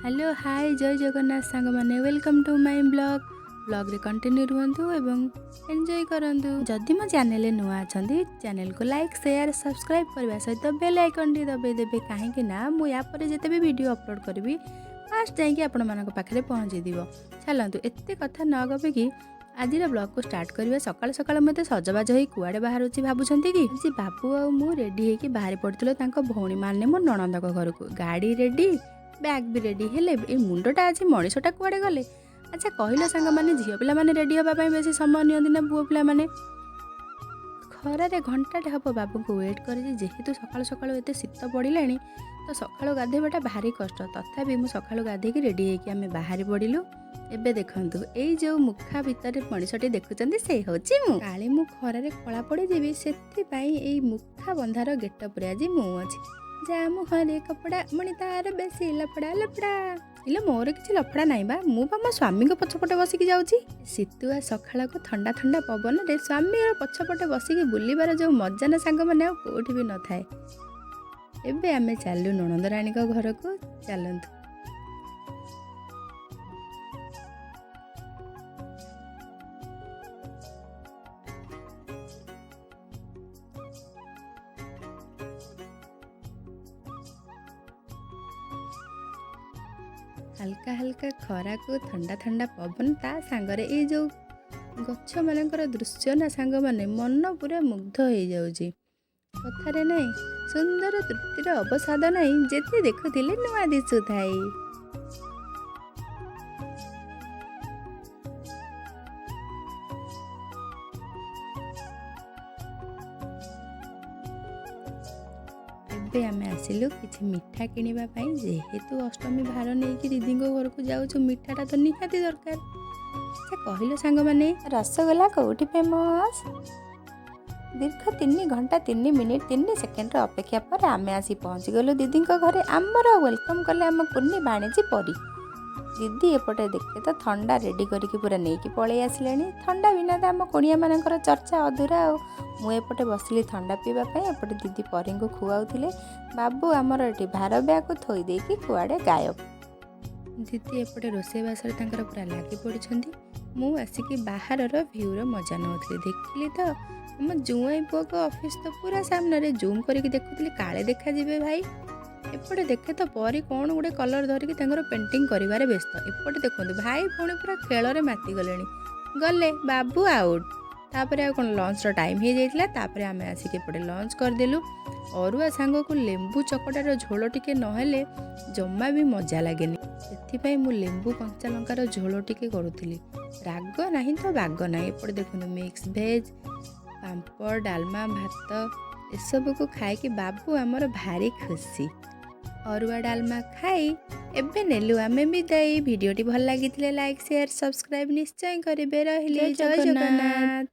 Hello hi जय जगन्नाथ सांग माने वेलकम टू माय ब्लॉग रे कंटिन्यू रुहंतु एवं एंजॉय करंतु। जदि मो चैनल नुआ अछंती चैनल को लाइक शेयर सब्सक्राइब करबा सहित बेल आइकन टी दबाई देबे काहेकि ना मु या पर जेते भी वीडियो अपलोड करबी फास्ट जाई कि आपण मानक पाखरे पहुंची दिबो। चलंतु एत्ते कथा न गबे कि आज ब्लॉग को स्टार्ट करबा। सकाळ सकाळ मते सजबाज होई कुआडे बाहरुची भाबुछंती कि जी बाबू आ मु रेडी हे कि बाहर पड़थिलो तांको भौणी माने मो नणंदक घर को। गाड़ी रेडी बैग भी रेडी हेले ए मुंडटा आज मनीषटा कुआडे गले। अच्छा कहलो सांग माने झियो पिला माने रेडी होबा पई बेसी समय नियंती ना पुओ पिला माने खरारे घंटाटे हम बाबू को वेट कर जेहेतु सकाळु सकाळु एते शीत पड़िलाणी तो सकाळु गाधेबाटा भारी कष्ट। तथापि मु सकाळु गाधेकी रेडी हेकी आमे बाहर पड़िलु। एबे देखंतु एई जो मुखा भितर मनीषटी देखुचंदी से होची मु। काली मु खरारे कळा पड़ी जेबी सेति पई एई मुखा बंधार गेटअप रे आज मु अछि। जा मुहरे कपड़ा मणि तार बेसी लफड़ा लफड़ा इले मोर किछि लफड़ा नाई बा मु बा मो स्वामी को पछपटे बसिकी जाउची। शीतुआ सखाळ को ठंडा ठंडा पवन रे स्वामी रो पछपटे बसिकी बुलीबार जो मजा ना सांग माने आ कोठी भी न थाए। एबे आमे चालू ननंद रानी को घर को चलंतु। हल्का हल्का खरा को ठंडा ठंडा पवन ता सांगरे ए जो गछ मानकर दृश्य ना सांग माने मन पूरा मुग्ध हो जाउची। कथारे नहीं सुंदर तृप्तिर अवसाद नहीं जेते देखुथिले नुआ दिसु थाई। एबे आमे आसिलु किछि मिठा किनिबा पई जेहेतु अष्टमी भार नहीं कि दीदी घर को जाउछु मिठाटा तो निहाती दरकार। से कहलो सांग माने रसगोल्ला कोठी फेमस। दीर्घ 3 घंटा 3 मिनिट 3 सेकेंड अपेक्षा पर आमे आसी पहुंची गलु दीदी घरे। आमर वेलकम कले आम कुन्नी बाणीजी परी। दीदी एपटे देखे तो ठंडा रेडी करके पूरा नहीं कि पलि आसिले। ठंडा बिना तो आम कुणिया मानकर चर्चा अधूरा। मुझे बसली ठंडा पीवा एपटे दीदी परी को खुआउथिले। बाबू आमर एटी भार ब्याग को थोई देकी कुआडे गायब। दीदी एपटे रोषेईबास पूरा लगी पड़ी। मु आसिकी बाहर भ्यूर मजा नौथली देखिली तो आम जुआई पुओ को ऑफिस तो पूरा सामने जूम करके देखुली काले देखा जीवे भाई। एपटे देखे तो परी कौन गोटे कलर धरिकी पेंटिंग करिवारे व्यस्त। एपटे देखो भाई पुणी पूरा खेल माति गले बाबू आउट। तापर आ कौन लंच टाइम हो जाइला। तापर आमे आसिक एपटे लंच करदेलु। अरुआ सांग को लेंबू चकटार झोल टिके नहेले जम्मा भी मजा लगेनि। से मु लेंबू कंचा लंकार झोल टिके करुଥିଲି। राग नहीं तो बाग ना। एपटे देखो मिक्स भेज पापड़ डालमा भात एसबू को खाई बाबू आमर भारी खुशी। अरुआ डालमा खाई एबे नेलु आमे विदाई। वीडियोटी भल लागिथिले लाइक शेयर सब्सक्राइब निश्चय करिबे। रहिले जय जगन्नाथ।